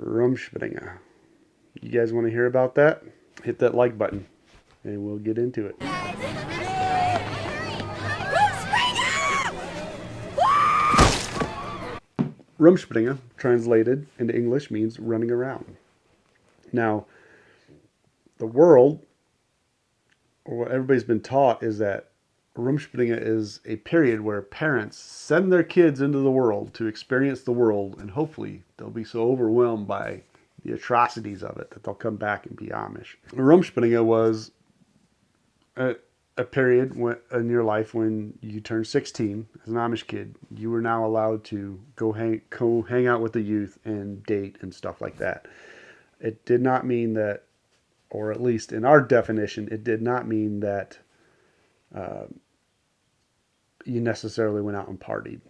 Rumspringa. You guys want to hear about that? Hit that like button and we'll get into it. Rumspringa, translated into English, means running around. Now, the world, or what everybody's been taught, is that Rumspringa is a period where parents send their kids into the world to experience the world, and hopefully they'll be so overwhelmed by the atrocities of it that they'll come back and be Amish. Rumspringa was a period in your life when you turned 16 as an Amish kid. You were now allowed to go hang out with the youth and date and stuff like that. It did not mean that, or at least in our definition, it did not mean that you necessarily went out and partied.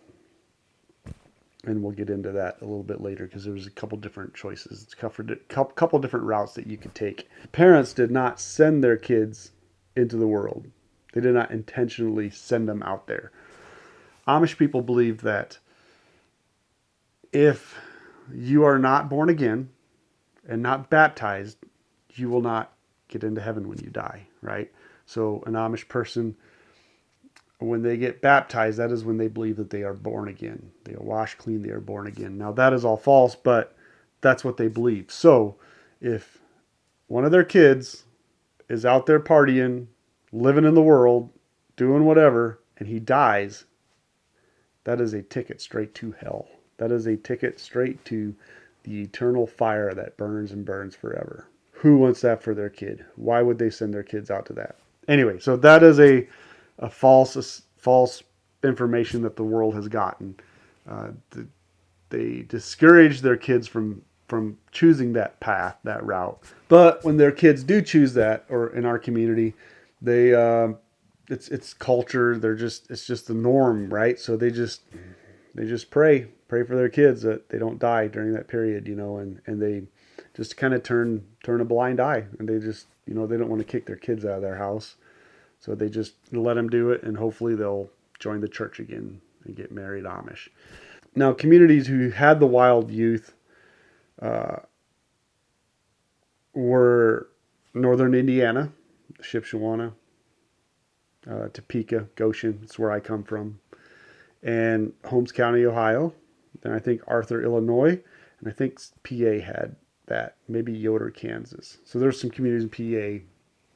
And we'll get into that a little bit later because there was a couple different choices. It's a couple different routes that you could take. Parents did not send their kids into the world. They did not intentionally send them out there. Amish people believe that if you are not born again and not baptized, you will not get into heaven when you die, right? So an Amish person, when they get baptized, that is when they believe that they are born again. They are washed clean, they are born again. Now that is all false, but that's what they believe. So if one of their kids is out there partying, living in the world, doing whatever, and he dies, that is a ticket straight to hell. That is a ticket straight to the eternal fire that burns and burns forever. Who wants that for their kid? Why would they send their kids out to that? Anyway, so that is a false information that the world has gotten. They discourage their kids from choosing that path, that route. But when their kids do choose that, or in our community, they it's culture. It's just the norm, right? So they just pray for their kids that they don't die during that period, and they just kind of turn a blind eye, and they just they don't want to kick their kids out of their house. So they just let them do it, and hopefully they'll join the church again and get married Amish. Now, communities who had the wild youth were northern Indiana, Shipshewana, Topeka, Goshen. That's where I come from. And Holmes County, Ohio. Then I think Arthur, Illinois. And I think PA had that. Maybe Yoder, Kansas. So there's some communities in PA.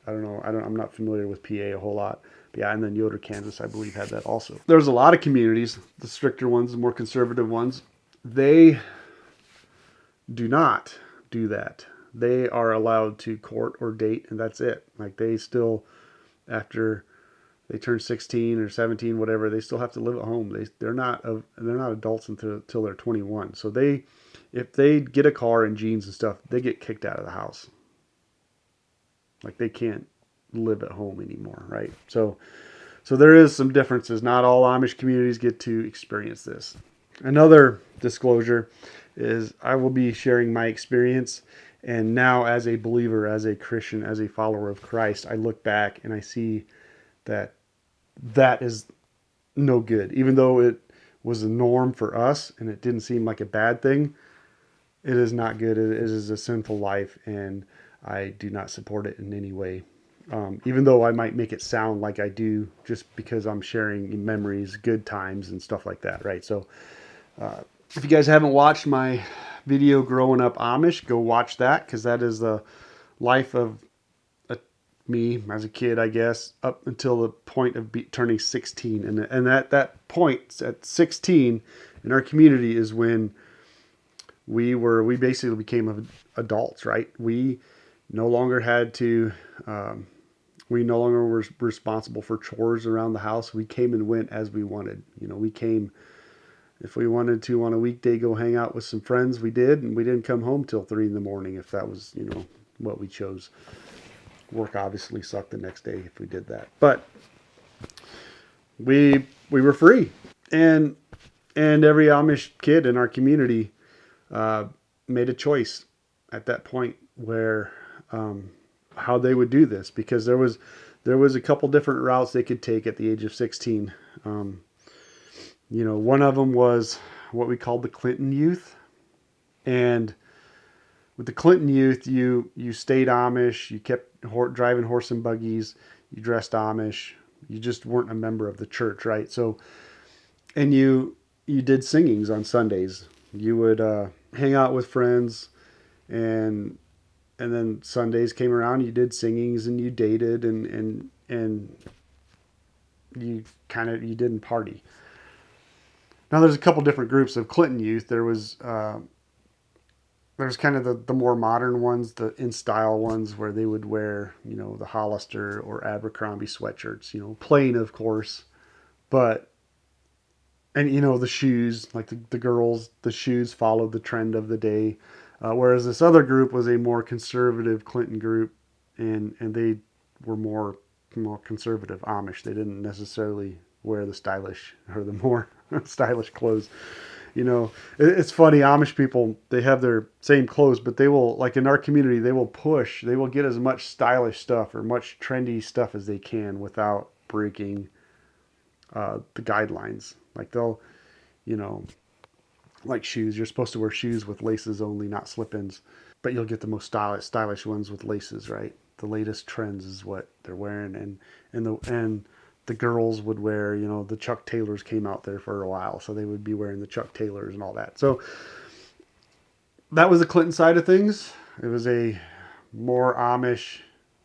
I don't know. I'm not familiar with PA a whole lot. But yeah, and then Yoder, Kansas, I believe, had that also. There's a lot of communities, the stricter ones, the more conservative ones. They do not do that. They are allowed to court or date, and that's it. Like they still, after they turn 16 or 17, whatever, they still have to live at home. They're not adults until they're 21. So if they get a car and jeans and stuff, they get kicked out of the house. Like they can't live at home anymore, right? So there is some differences. Not all Amish communities get to experience this. Another disclosure is I will be sharing my experience. And now as a believer, as a Christian, as a follower of Christ, I look back and I see that is no good. Even though it was a norm for us and it didn't seem like a bad thing, it is not good. It is a sinful life, and I do not support it in any way. Even though I might make it sound like I do just because I'm sharing memories, good times, and stuff like that, right? So if you guys haven't watched my video Growing Up Amish, go watch that, because that is the life of me as a kid, I guess, up until the point of turning 16. And at that point, at 16, in our community is when we basically became adults, right? We no longer had to, we no longer were responsible for chores around the house. We came and went as we wanted. We came, if we wanted to on a weekday go hang out with some friends, we did, and we didn't come home till 3 a.m. if that was, what we chose. Work obviously sucked the next day if we did that, but we were free, and every Amish kid in our community made a choice at that point where how they would do this, because there was a couple different routes they could take at the age of 16. One of them was what we called the Clinton youth, and With the Clinton youth, you stayed Amish, you kept driving horse and buggies, you dressed Amish, you just weren't a member of the church, right? So, and you did singings on Sundays. You would hang out with friends, and then Sundays came around. You did singings, and you dated, and you didn't party. Now there's a couple different groups of Clinton youth. There's kind of the more modern ones, the in style ones where they would wear, the Hollister or Abercrombie sweatshirts, plain of course, but and the shoes, like the girls, the shoes followed the trend of the day, whereas this other group was a more conservative Clinton group, and they were more conservative Amish. They didn't necessarily wear the stylish or the more stylish clothes. It's funny. Amish people, they have their same clothes, but they will, like in our community, they will get as much stylish stuff or much trendy stuff as they can without breaking the guidelines. Like they'll, you know, like shoes, you're supposed to wear shoes with laces only, not slip-ins, but you'll get the most stylish ones with laces, right? The latest trends is what they're wearing, and the girls would wear, the Chuck Taylors came out there for a while, so they would be wearing the Chuck Taylors and all that. So that was the Clinton side of things. It was a more Amish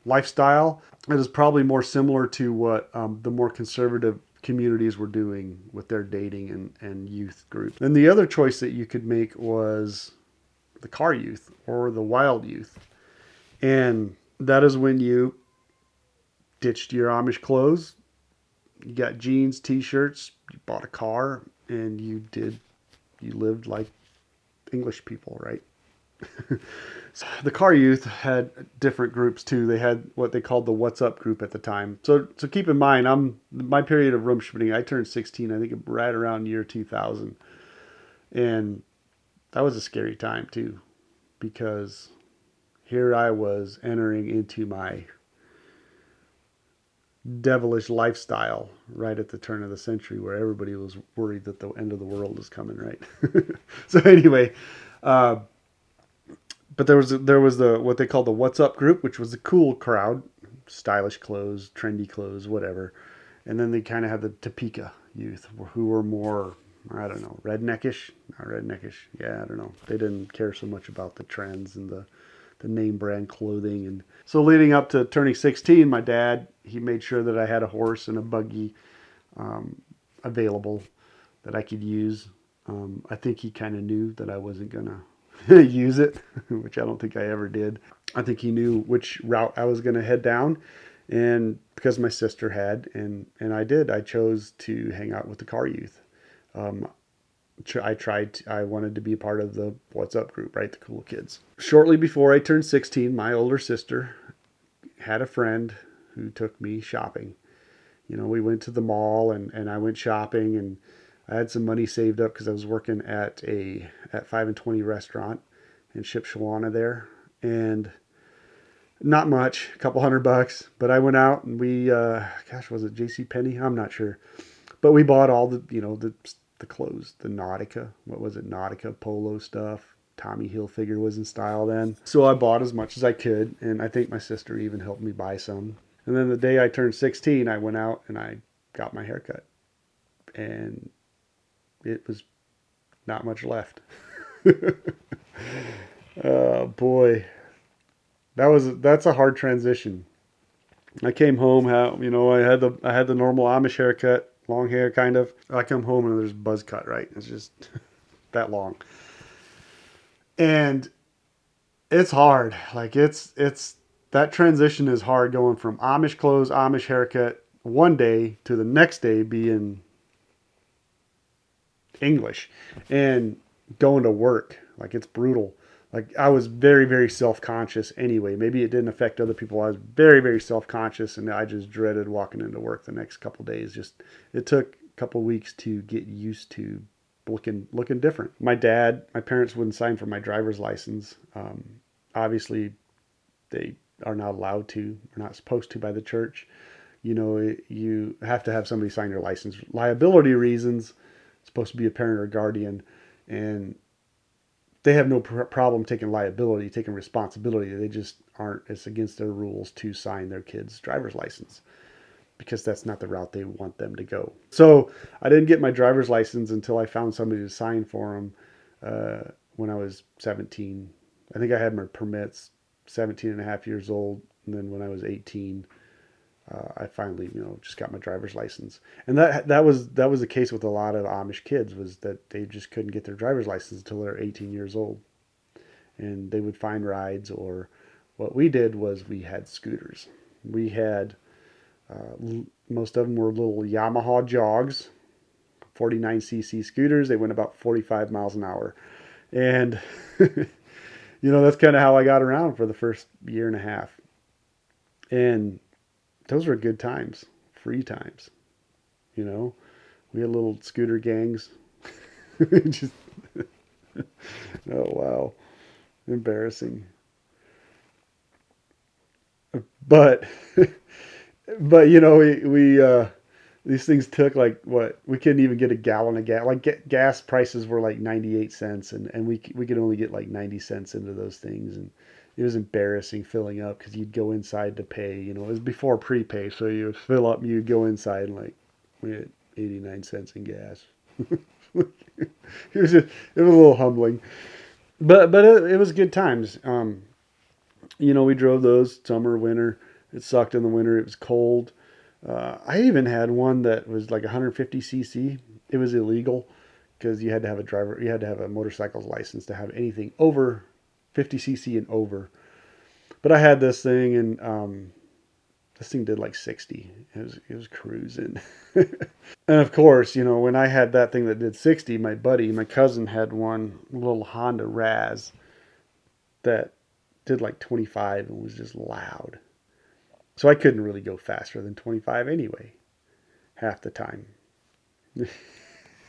lifestyle. It is probably more similar to what the more conservative communities were doing with their dating and youth group. Then the other choice that you could make was the car youth or the wild youth. And that is when you ditched your Amish clothes, you got jeans, t-shirts, you bought a car, and you lived like English people, right? So the car youth had different groups too. They had what they called the What's Up group at the time. So keep in mind, my period of Rumspringa, I turned 16, I think right around year 2000. And that was a scary time too, because here I was entering into my devilish lifestyle right at the turn of the century, where everybody was worried that the end of the world is coming, right? So anyway, uh, but there was the what they called the What's Up group, which was the cool crowd, stylish clothes, trendy clothes, whatever. And then they kind of had the Topeka youth, who were more, I don't know, redneckish. Not redneckish. Yeah, I don't know. They didn't care so much about the trends and the name brand clothing. And so leading up to turning 16, my dad, he made sure that I had a horse and a buggy available that I could use. I think he kind of knew that I wasn't going to use it, which I don't think I ever did. I think he knew which route I was going to head down. And because my sister had, and I did, I chose to hang out with the car youth. Um, I wanted to be part of the What's Up group, right? The cool kids. Shortly before I turned 16, my older sister had a friend who took me shopping. We went to the mall and I went shopping, and I had some money saved up because I was working at 5 and 20 restaurant in Shipshewana there. And not much, a couple $100, but I went out and we, was it J.C. Penney? I'm not sure. But we bought all the clothes, the Nautica, what was it, Nautica polo stuff. Tommy Hilfiger was in style then. So I bought as much as I could, and I think my sister even helped me buy some. And then the day I turned 16, I went out and I got my hair cut. And it was not much left. Oh boy. That's a hard transition. I came home, I had the normal Amish haircut, long hair kind of. I come home and there's buzz cut, right? It's just that long. And it's hard. Like it's that transition is hard, going from Amish clothes, Amish haircut one day to the next day being English and going to work. Like it's brutal. Like I was very, very self-conscious anyway. Maybe it didn't affect other people. I was very, very self-conscious, and I just dreaded walking into work the next couple of days. Just it took a couple of weeks to get used to looking different. My parents wouldn't sign for my driver's license. Obviously, they are not allowed to. They're not supposed to by the church. You have to have somebody sign your license. Liability reasons. It's supposed to be a parent or guardian, and they have no problem taking liability, taking responsibility. They just aren't. It's against their rules to sign their kids' driver's license because that's not the route they want them to go. So I didn't get my driver's license until I found somebody to sign for them when I was 17. I think I had my permits 17 and a half years old. And then when I was 18, I finally, just got my driver's license. And that was the case with a lot of Amish kids, was that they just couldn't get their driver's license until they're 18 years old. And they would find rides, or what we did was we had scooters. We had most of them were little Yamaha jogs, 49cc scooters. They went about 45 miles an hour. And, that's kind of how I got around for the first year and a half. And those were good times, free times. You know, we had little scooter gangs. Just, oh, wow. Embarrassing. But, we these things took like what, we couldn't even get a gallon of gas. Like gas prices were like 98 cents, and we could only get like 90 cents into those things. And it was embarrassing filling up because you'd go inside to pay. It was before prepay, so you would fill up and you'd go inside and like we had 89 cents in gas. It was a little humbling, but it was good times. We drove those summer, winter. It sucked in the winter. It was cold. I even had one that was like 150cc. It was illegal because you had to have a motorcycle's license to have anything over 50cc and over. But I had this thing, and this thing did like 60. It was cruising. And of course, when I had that thing that did 60, my cousin had one little Honda Raz that did like 25 and was just loud. So I couldn't really go faster than 25 anyway, half the time. It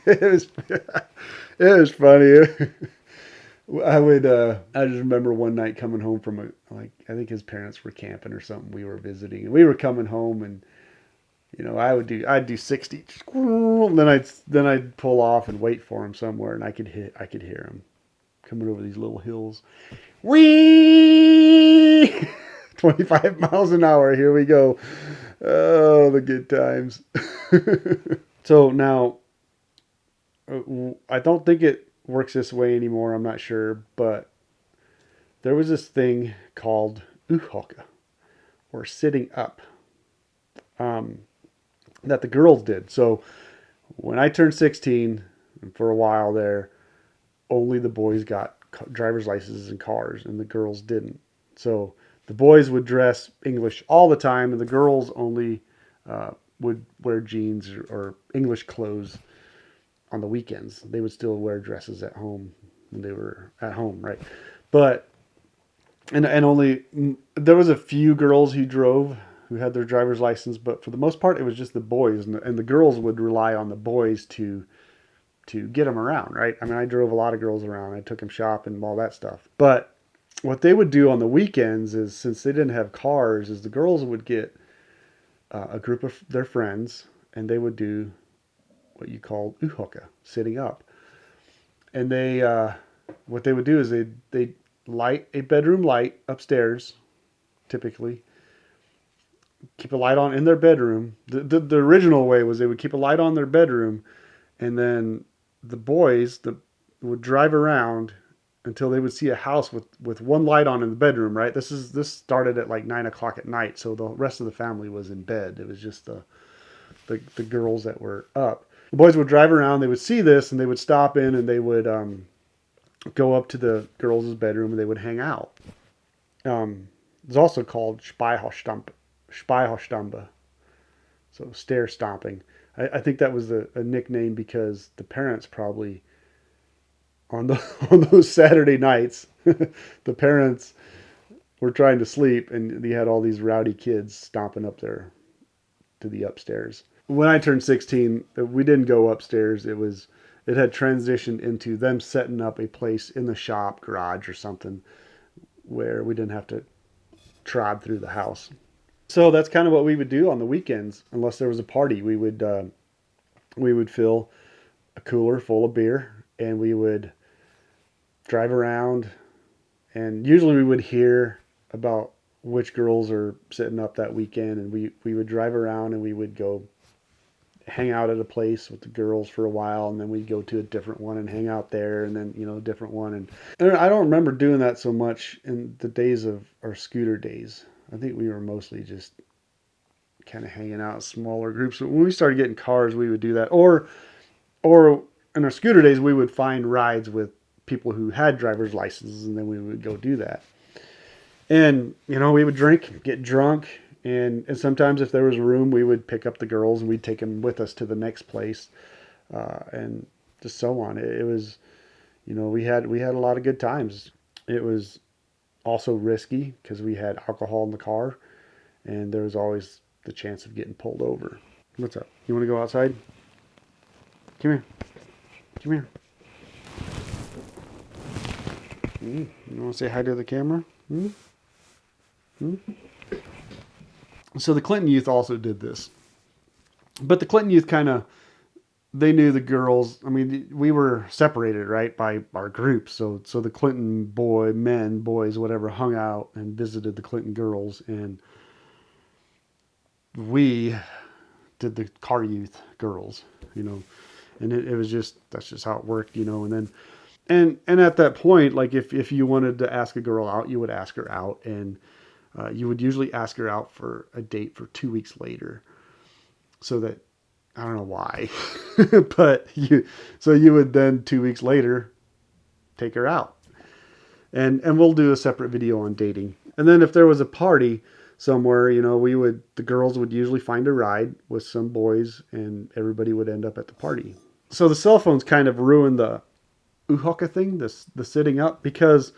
was it was funny. I just remember one night coming home from I think his parents were camping or something. We were visiting, and we were coming home, and I'd do 60, and then I'd pull off and wait for him somewhere, and I could hear him coming over these little hills. Whee! 25 miles an hour. Here we go. Oh, the good times. So now, I don't think it works this way anymore. I'm not sure. But there was this thing called uhoka, or sitting up, that the girls did. So when I turned 16, and for a while there, only the boys got driver's licenses and cars, and the girls didn't. So the boys would dress English all the time, and the girls only would wear jeans or English clothes on the weekends. They would still wear dresses at home when they were at home, right? But and only there was a few girls who had their driver's license, but for the most part, it was just the boys, and the girls would rely on the boys to get them around, right? I mean, I drove a lot of girls around. I took them shopping and all that stuff. But what they would do on the weekends is, since they didn't have cars, is the girls would get a group of their friends, and they would do what you call uhoka, sitting up. And what they would do is they light a bedroom light upstairs, typically. Keep a light on in their bedroom. The original way was they would keep a light on their bedroom, and then the boys would drive around until they would see a house with one light on in the bedroom, right? This started at like 9 o'clock at night, so the rest of the family was in bed. It was just the girls that were up. The boys would drive around, they would see this, and they would stop in, and they would go up to the girls' bedroom, and they would hang out. It's also called Spyhostamba, so stair stomping. I think that was a nickname because the parents probably on those Saturday nights, the parents were trying to sleep, and they had all these rowdy kids stomping up there to the upstairs. When I turned 16, we didn't go upstairs. It had transitioned into them setting up a place in the shop, garage, or something where we didn't have to trod through the house. So that's kind of what we would do on the weekends, unless there was a party. We would fill a cooler full of beer, and we would drive around, and usually we would hear about which girls are sitting up that weekend, and we would drive around and we would go hang out at a place with the girls for a while, and then we'd go to a different one and hang out there, and then a different one. And I don't remember doing that so much in the days of our scooter days. I think we were mostly just kind of hanging out in smaller groups. But when we started getting cars, we would do that, or in our scooter days, we would find rides with people who had driver's licenses, and then we would go do that. And we would drink, get drunk, and sometimes if there was room, we would pick up the girls and we'd take them with us to the next place, and just so on. It was, we had a lot of good times. It was also risky because we had alcohol in the car, and there was always the chance of getting pulled over. What's up? You want to go outside? Come here. Come here. You want to say hi to the camera? Hmm? Hmm? So the Clinton youth also did this. But the Clinton youth they knew the girls. I mean, we were separated, right, by our groups. So the Clinton boys, whatever, hung out and visited the Clinton girls. And we did the car youth girls, And it was that's just how it worked, And then, and at that point, like if you wanted to ask a girl out, you would ask her out. And you would usually ask her out for a date for 2 weeks later, so that I don't know why, but you would then 2 weeks later take her out, and we'll do a separate video on dating. And then if there was a party somewhere, the girls would usually find a ride with some boys, and everybody would end up at the party. So the cell phones kind of ruined the uhoka thing, the sitting up, because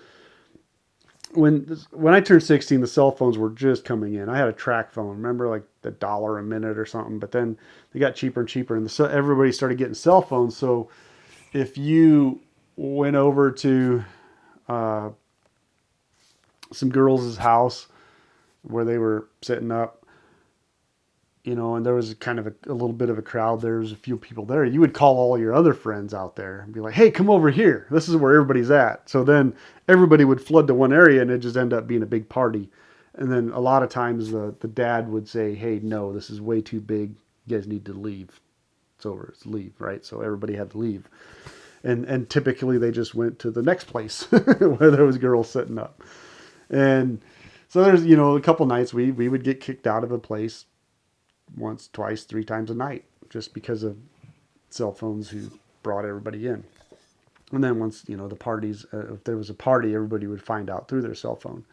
when I turned 16, the cell phones were just coming in. I had a track phone, remember, like $1 a minute or something. But then they got cheaper and cheaper, and everybody started getting cell phones. So if you went over to some girls' house where they were sitting up, and there was kind of a little bit of a crowd, there was a few people there, you would call all your other friends out there and be like, hey, come over here. This is where everybody's at. So then everybody would flood to one area, and it just end up being a big party. And then a lot of times the dad would say, hey, no, this is way too big. You guys need to leave. It's over. It's leave, right? So everybody had to leave. And typically they just went to the next place where there was girls sitting up. And so there's, a couple nights we would get kicked out of a place once, twice, 3 times a night, just because of cell phones who brought everybody in. And then once, the parties, if there was a party, everybody would find out through their cell phone.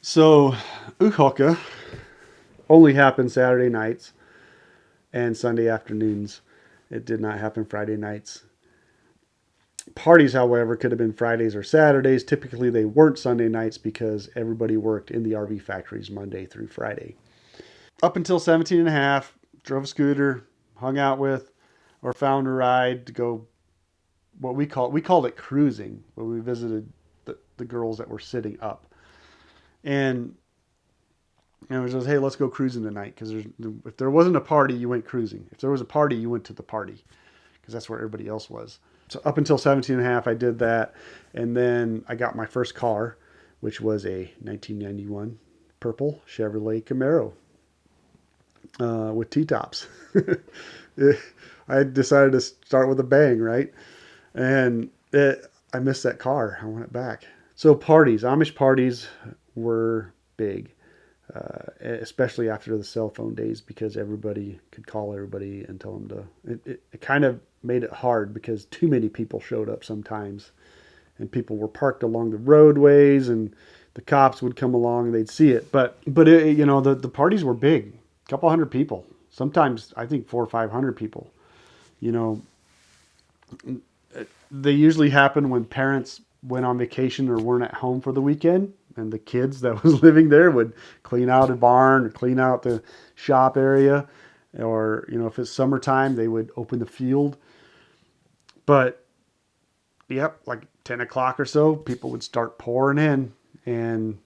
So uhoka only happened Saturday nights and Sunday afternoons. It did not happen Friday nights. Parties, however, could have been Fridays or Saturdays. Typically, they weren't Sunday nights because everybody worked in the RV factories Monday through Friday. Up until 17 and a half, drove a scooter, hung out with, or found a ride to go, we called it cruising, where we visited the girls that were sitting up. And it was just, hey, let's go cruising tonight, because if there wasn't a party, you went cruising. If there was a party, you went to the party, because that's where everybody else was. So up until 17 and a half, I did that. And then I got my first car, which was a 1991 purple Chevrolet Camaro. With T-tops. I decided to start with a bang, right? And I missed that car. I want it back. So Amish parties were big, especially after the cell phone days, because everybody could call everybody and tell them to. It kind of made it hard because too many people showed up sometimes, and people were parked along the roadways, and the cops would come along and they'd see it. But the parties were big. Couple hundred people, sometimes I think 400 or 500 people. They usually happen when parents went on vacation or weren't at home for the weekend, and the kids that was living there would clean out a barn or clean out the shop area, or if it's summertime, they would open the field. But yep, like 10 o'clock or so, people would start pouring in, and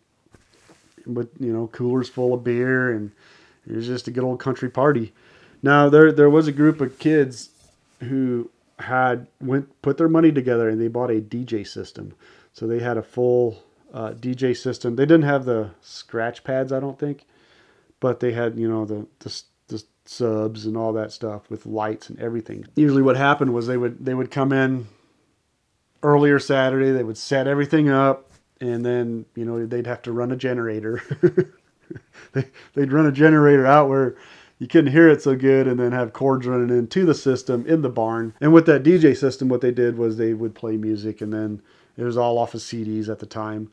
with coolers full of beer, and it was just a good old country party. Now there was a group of kids who put their money together, and they bought a DJ system. So they had a full DJ system. They didn't have the scratch pads, I don't think, but they had, the subs and all that stuff with lights and everything. Usually what happened was they would come in earlier Saturday, they would set everything up, and then, they'd have to run a generator. They'd run a generator out where you couldn't hear it so good, and then have cords running into the system in the barn. And with that DJ system, what they did was they would play music, and then it was all off of CDs at the time,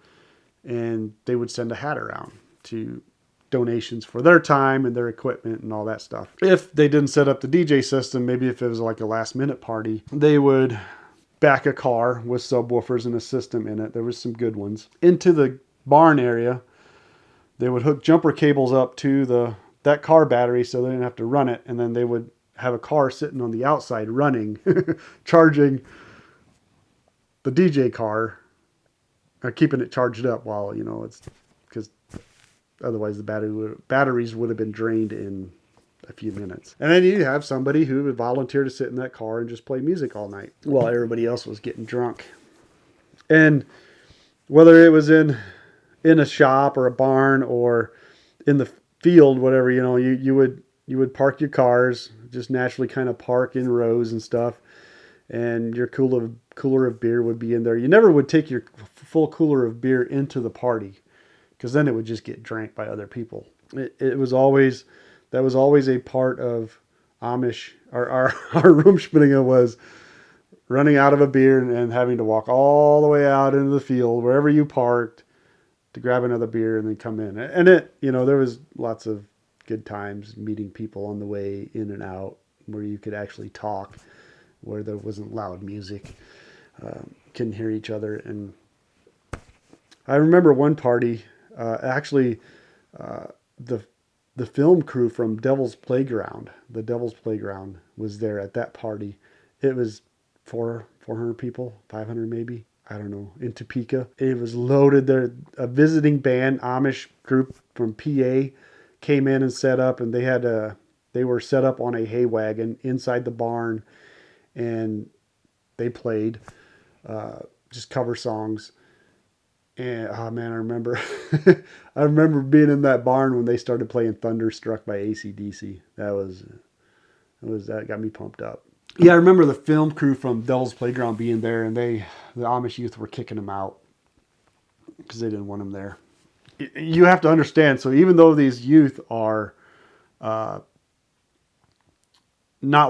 and they would send a hat around to donations for their time and their equipment and all that stuff. If they didn't set up the DJ system, maybe if it was like a last minute party, they would back a car with subwoofers and a system in it. There was some good ones into the barn area. They would hook jumper cables up to that car battery so they didn't have to run it, and then they would have a car sitting on the outside running, charging the DJ car, or keeping it charged up while, it's because otherwise the batteries would have been drained in a few minutes. And then you have somebody who would volunteer to sit in that car and just play music all night while everybody else was getting drunk. And whether it was in a shop or a barn or in the field, whatever, you would park your cars, just naturally kind of park in rows and stuff, and your cooler of beer would be in there. You never would take your full cooler of beer into the party, because then it would just get drank by other people. That was always a part of Amish. Our Rumspringa was running out of a beer and having to walk all the way out into the field, wherever you parked, to grab another beer and then come in. And there was lots of good times meeting people on the way in and out, where you could actually talk, where there wasn't loud music, couldn't hear each other. And I remember one party, the film crew from Devil's Playground, the Devil's Playground, was there at that party. It was 400 people, 500 maybe, I don't know, in Topeka. It was loaded there. A visiting band, Amish group from PA, came in and set up, and they were set up on a hay wagon inside the barn, and they played just cover songs. And oh man, I remember I remember being in that barn when they started playing Thunderstruck by AC/DC. That got me pumped up. Yeah, I remember the film crew from Devil's Playground being there, and the Amish youth were kicking them out because they didn't want them there. You have to understand, so even though these youth are not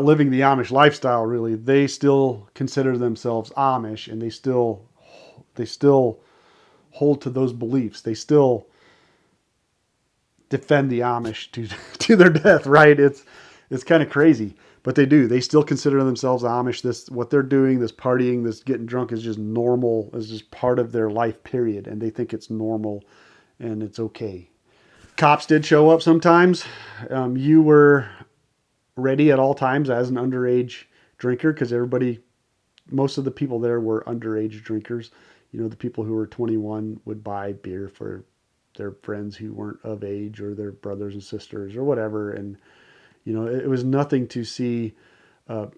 living the Amish lifestyle, really, they still consider themselves Amish, and they still hold to those beliefs. They still defend the Amish to their death, right? It's kind of crazy, but they do. They still consider themselves Amish. What they're doing, this partying, this getting drunk, is just normal. Is just part of their life, period, and they think it's normal, and it's okay. Cops did show up sometimes. You were ready at all times as an underage drinker, because most of the people there were underage drinkers. The people who were 21 would buy beer for their friends who weren't of age, or their brothers and sisters or whatever. And, it was nothing to see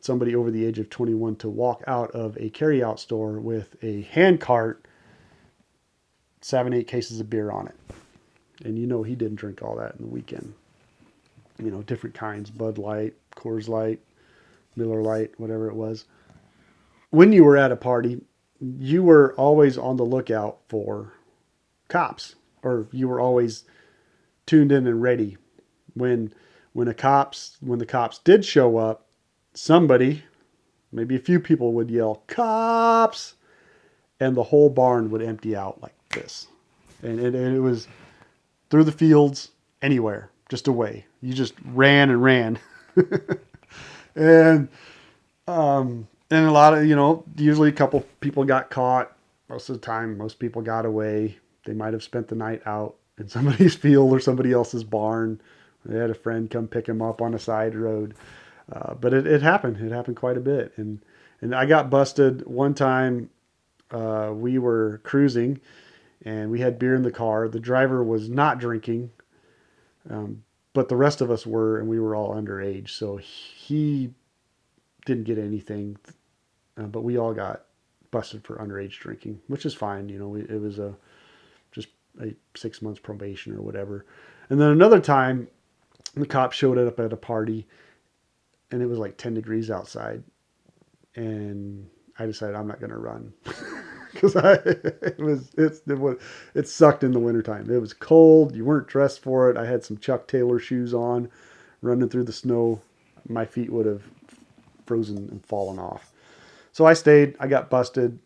somebody over the age of 21 to walk out of a carryout store with a hand cart, 7-8 cases of beer on it. And he didn't drink all that in the weekend. Different kinds, Bud Light, Coors Light, Miller Light, whatever it was. When you were at a party, you were always on the lookout for cops, or you were always tuned in and ready. When the cops did show up, somebody, maybe a few people, would yell, "Cops!" and the whole barn would empty out like this. And it was through the fields, anywhere, just away. You just ran and ran. And a lot of, usually a couple people got caught. Most of the time, most people got away. They might have spent the night out in somebody's field or somebody else's barn. They had a friend come pick them up on a side road. But it happened. It happened quite a bit. And I got busted one time. We were cruising, and we had beer in the car. The driver was not drinking, but the rest of us were, and we were all underage. So he didn't get anything, but we all got busted for underage drinking, which is fine. It was just a 6 months probation or whatever. And then another time, the cop showed up at a party, and it was like 10 degrees outside, and I decided I'm not going to run because it sucked in the wintertime. It was cold. You weren't dressed for it. I had some Chuck Taylor shoes on, running through the snow. My feet would have frozen and fallen off. So I stayed. I got busted.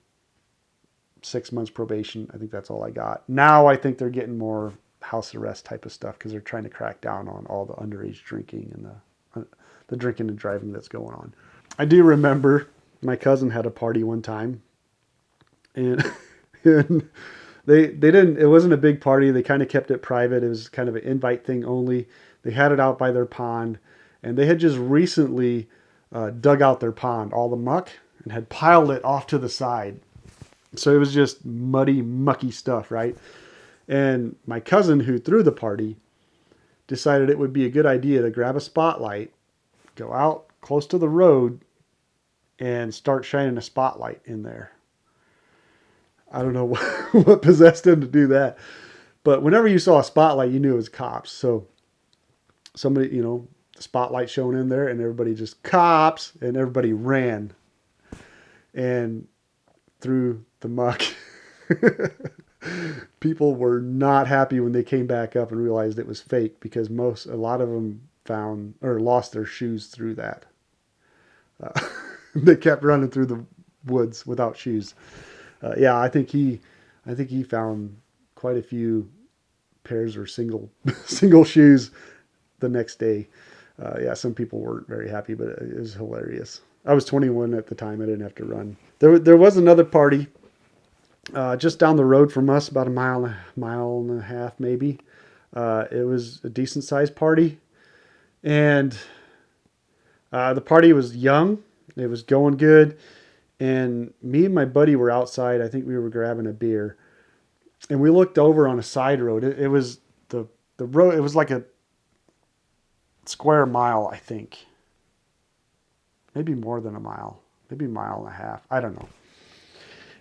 6 months probation. I think that's all I got. Now I think they're getting more house arrest type of stuff because they're trying to crack down on all the underage drinking and the drinking and driving that's going on. I do remember my cousin had a party one time, and, and they didn't. It wasn't a big party. They kind of kept it private. It was kind of an invite thing only. They had it out by their pond, and they had just recently dug out their pond, all the muck, and had piled it off to the side. So it was just muddy, mucky stuff, right? And my cousin who threw the party decided it would be a good idea to grab a spotlight, go out close to the road, and start shining a spotlight in there. I don't know what possessed him to do that. But whenever you saw a spotlight, you knew it was cops. So somebody, the spotlight shone in there, and everybody just cops, and everybody ran and through the muck. People were not happy when they came back up and realized it was fake because a lot of them found or lost their shoes through that. Uh, they kept running through the woods without shoes. Yeah, I think he found quite a few pairs or single shoes the next day. Yeah, some people weren't very happy, but it was hilarious. I was 21 at the time. I didn't have to run. There was another party just down the road from us, about a mile and a half maybe. It was a decent sized party, and the party was young. It was going good, and me and my buddy were outside. I think we were grabbing a beer, and we looked over on a side road. It was the road. It was like a square mile, I think. Maybe more than a mile. Maybe a mile and a half. I don't know.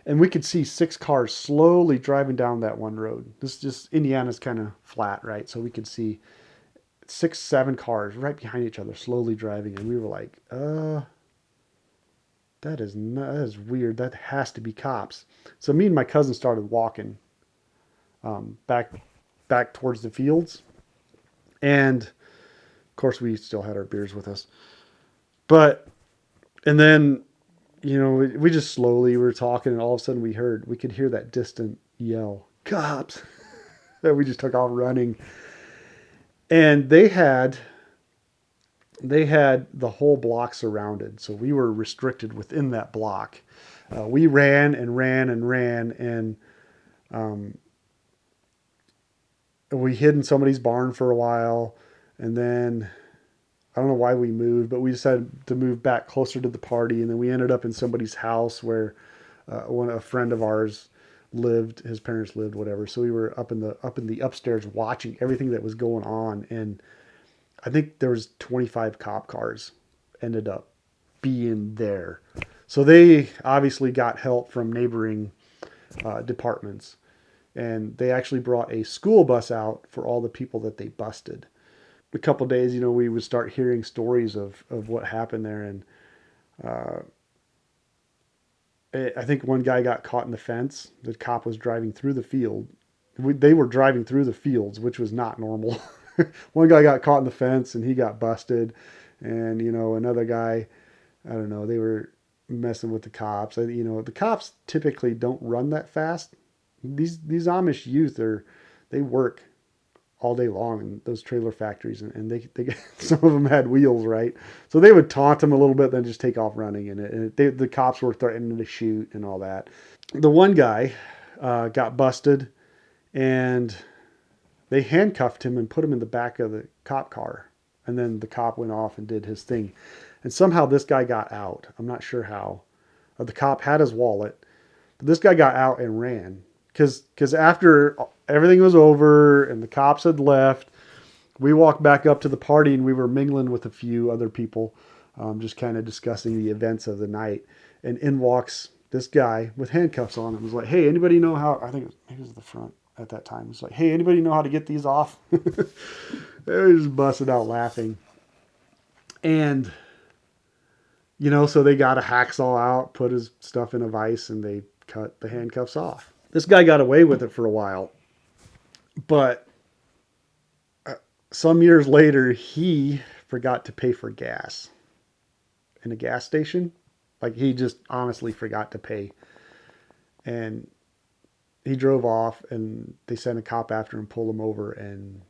And we could see 6 cars slowly driving down that one road. This just Indiana's kind of flat, right? So we could see 6, 7 cars right behind each other, slowly driving, and we were like, that is weird. That has to be cops. So me and my cousin started walking back towards the fields, and of course we still had our beers with us. But and then we just slowly were talking, and all of a sudden we could hear that distant yell, cops. That we just took off running, and they had the whole block surrounded, so we were restricted within that block. We ran and ran and ran, and we hid in somebody's barn for a while, and then I don't know why we moved, but we decided to move back closer to the party, and then we ended up in somebody's house where a friend of ours lived. His parents lived, whatever. So we were up in the upstairs watching everything that was going on, and I think there was 25 cop cars ended up being there. So they obviously got help from neighboring departments, and they actually brought a school bus out for all the people that they busted. A couple of days, we would start hearing stories of what happened there, and uh, I think one guy got caught in the fence. The cop was driving through the field. They were driving through the fields, which was not normal. One guy got caught in the fence and he got busted, and another guy, I don't know, they were messing with the cops. The cops typically don't run that fast. These Amish youth they work all day long in those trailer factories, and they some of them had wheels, right? So they would taunt them a little bit, then just take off running, and the cops were threatening to shoot and all that. The one guy got busted, and they handcuffed him and put him in the back of the cop car, and then the cop went off and did his thing, and somehow this guy got out. I'm not sure how. The cop had his wallet, but this guy got out and ran because after everything was over and the cops had left, we walked back up to the party, and we were mingling with a few other people, just kind of discussing the events of the night. And in walks this guy with handcuffs on him was like, "Hey, anybody know how?" I think maybe it was the front at that time. It's like, "Hey, anybody know how to get these off?" They were just busted out laughing, and so they got a hacksaw out, put his stuff in a vise, and they cut the handcuffs off. This guy got away with it for a while, but some years later, he forgot to pay for gas in a gas station. Like he just honestly forgot to pay. And he drove off and they sent a cop after him, pulled him over, and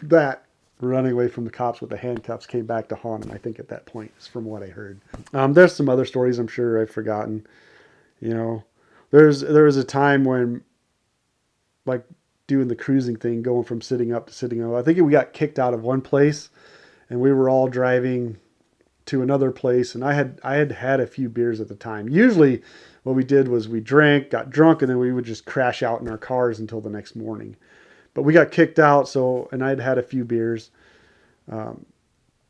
that running away from the cops with the handcuffs came back to haunt him, I think, at that point, is from what I heard. There's some other stories I'm sure I've forgotten. There was a time when, like, doing the cruising thing, going from sitting up to sitting up. I think we got kicked out of one place, and we were all driving to another place, and I had a few beers at the time. Usually, what we did was we drank, got drunk, and then we would just crash out in our cars until the next morning. But we got kicked out, and I'd had a few beers.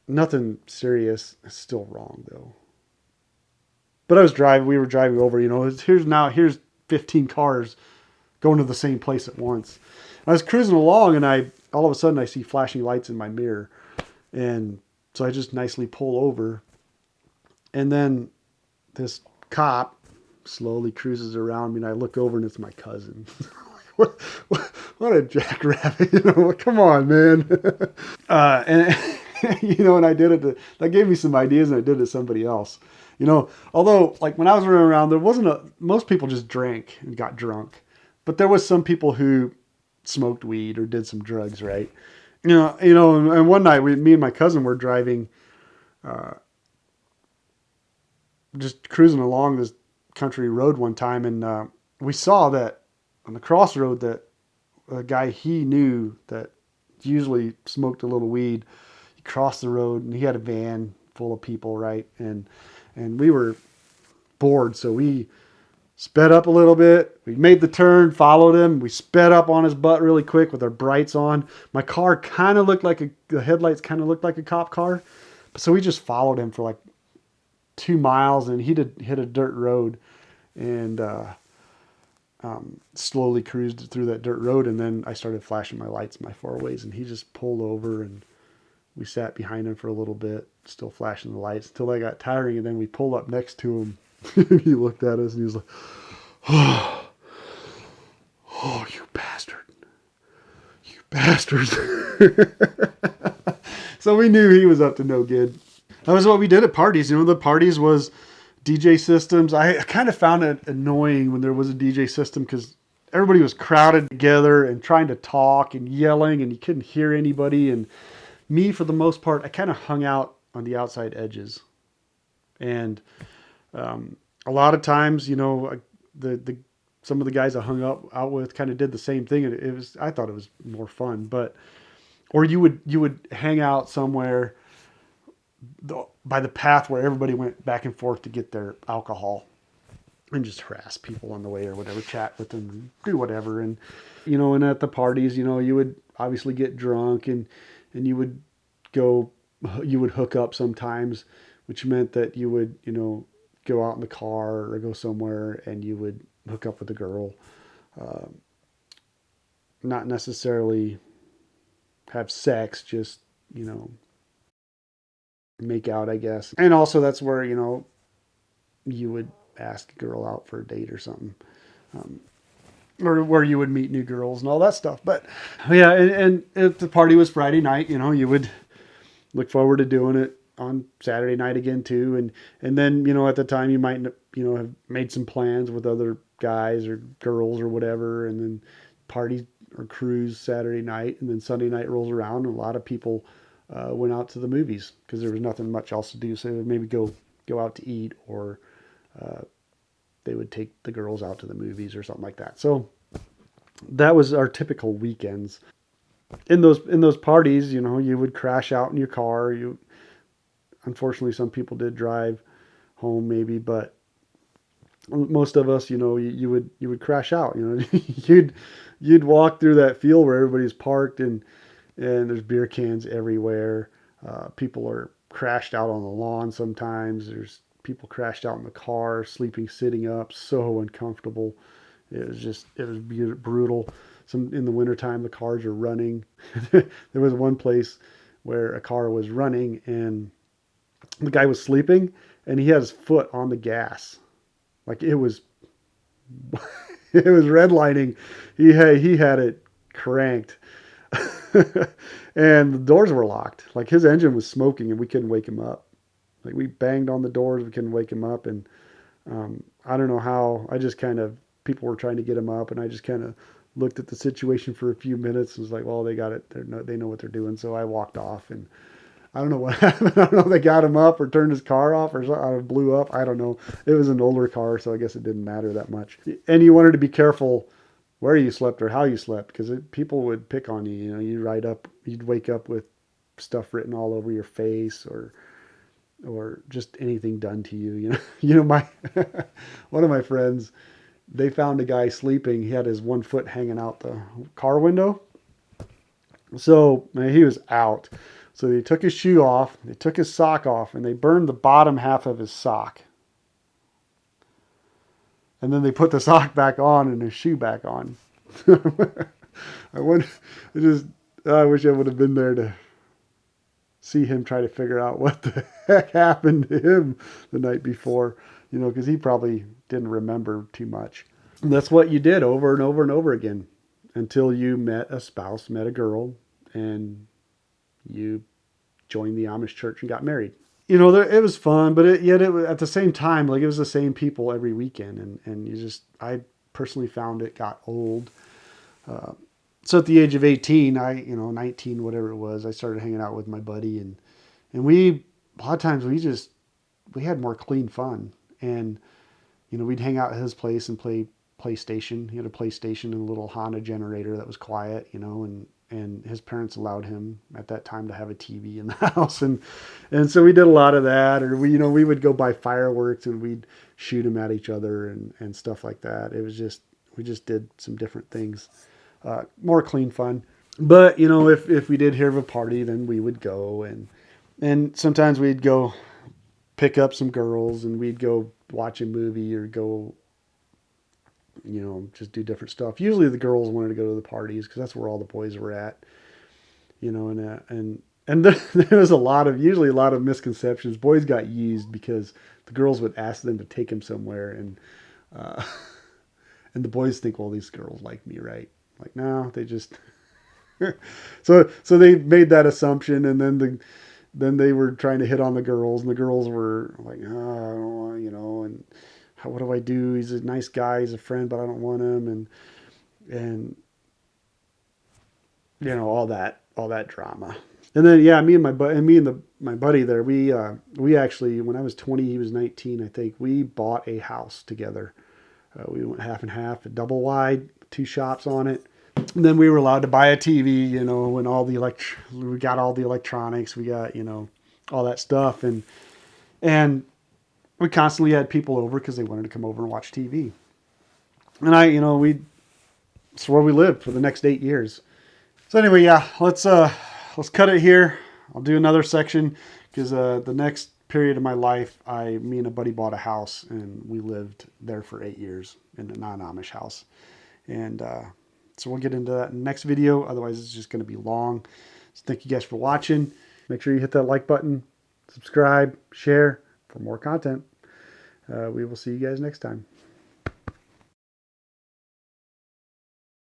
Nothing serious. It's still wrong though. But we were driving over. Here's 15 cars going to the same place at once. I was cruising along, and all of a sudden I see flashing lights in my mirror, and so I just nicely pull over, and then this cop slowly cruises around me, and I look over, and it's my cousin. what, what a jackrabbit! Come on, man. And and I did it. That gave me some ideas, and I did it to somebody else. Although like when I was running around, there wasn't most people just drank and got drunk, but there was some people who smoked weed or did some drugs, right? And one night me and my cousin were driving, just cruising along this country road one time, and we saw that on the crossroad that a guy he knew that usually smoked a little weed, he crossed the road and he had a van full of people, right? And we were bored, so we sped up a little bit. We made the turn, followed him. We sped up on his butt really quick with our brights on. My car kind of looked like the headlights kind of looked like a cop car. So we just followed him for like 2 miles, and he hit a dirt road, and slowly cruised through that dirt road. And then I started flashing my lights, my four ways, and he just pulled over, and we sat behind him for a little bit, still flashing the lights until they got tiring. And then we pulled up next to him. He looked at us and he was like, "Oh, you bastard. You bastards." So we knew he was up to no good. That was what we did at parties. The parties was DJ systems. I kind of found it annoying when there was a DJ system because everybody was crowded together and trying to talk and yelling, and you couldn't hear anybody. And me, for the most part, I kind of hung out on the outside edges. And a lot of times, the some of the guys I hung out with kind of did the same thing, and I thought it was more fun. Or you would hang out somewhere by the path where everybody went back and forth to get their alcohol, and just harass people on the way or whatever, chat with them, do whatever. And and at the parties, you would obviously get drunk, and you would hook up sometimes, which meant that you would go out in the car or go somewhere and you would hook up with a girl. Not necessarily have sex, just, make out, I guess. And also that's where, you would ask a girl out for a date or something. Or where you would meet new girls and all that stuff. But yeah, and if the party was Friday night, you would look forward to doing it on Saturday night again too. And then, at the time you might, have made some plans with other guys or girls or whatever, and then party or cruise Saturday night, and then Sunday night rolls around, and a lot of people went out to the movies because there was nothing much else to do. So they would maybe go out to eat, or they would take the girls out to the movies or something like that. So that was our typical weekends. In those parties, you would crash out in your car. Unfortunately, some people did drive home maybe, but most of us, you would crash out. You'd walk through that field where everybody's parked, and there's beer cans everywhere. People are crashed out on the lawn sometimes. There's People crashed out in the car, sleeping sitting up, so uncomfortable. It was brutal. Some in the wintertime, the cars are running. There was one place where a car was running and the guy was sleeping and he had his foot on the gas. Like it was, it was redlining. He had it cranked. And the doors were locked. Like his engine was smoking and we couldn't wake him up. Like we banged on the doors, we couldn't wake him up. And I don't know how. I just kind of, people were trying to get him up, and I just kind of looked at the situation for a few minutes and was like, well, they got it. They know what they're doing. So I walked off, and I don't know what happened. I don't know if they got him up or turned his car off or something, or blew up. I don't know. It was an older car, so I guess it didn't matter that much. And you wanted to be careful where you slept or how you slept, because people would pick on you. You know, you'd wake up with stuff written all over your face, or just anything done to you. My one of my friends, they found a guy sleeping. He had his one foot hanging out the car window. So man, he was out. So they took his shoe off, they took his sock off, and they burned the bottom half of his sock. And then they put the sock back on and his shoe back on. I wonder, I wish I would have been there to see him try to figure out what the heck happened to him the night before, because he probably didn't remember too much. And that's what you did over and over and over again until you met a girl, and you joined the Amish church and got married. It was fun, but it was at the same time, like it was the same people every weekend. And I personally found it got old. So at the age of 18, 19, whatever it was, I started hanging out with my buddy, and a lot of times we had more clean fun. And, we'd hang out at his place and play PlayStation. He had a PlayStation and a little Honda generator that was quiet, and his parents allowed him at that time to have a TV in the house. And so we did a lot of that, or we would go buy fireworks and we'd shoot them at each other and stuff like that. We just did some different things. More clean fun. But, if we did hear of a party, then we would go, and sometimes we'd go pick up some girls and we'd go watch a movie or go, just do different stuff. Usually the girls wanted to go to the parties because that's where all the boys were at, and there was usually a lot of misconceptions. Boys got used because the girls would ask them to take them somewhere, and and the boys think, well, these girls like me, right? Like, no, they just so they made that assumption, and then they were trying to hit on the girls, and the girls were like, oh, and what do I do? He's a nice guy, he's a friend, but I don't want him, and all that drama. And then me and my buddy there, we actually, when I was 20, he was 19, I think, we bought a house together. We went half and half, a double wide, 2 shops on it. And then we were allowed to buy a TV, when we got all the electronics, we got, all that stuff. And we constantly had people over because they wanted to come over and watch TV. And it's where we lived for the next 8 years. So anyway, let's cut it here. I'll do another section because the next period of my life, me and a buddy bought a house and we lived there for 8 years in a non-Amish house. And so we'll get into that in the next video. Otherwise, it's just going to be long. So thank you guys for watching. Make sure you hit that like button, subscribe, share for more content. We will see you guys next time.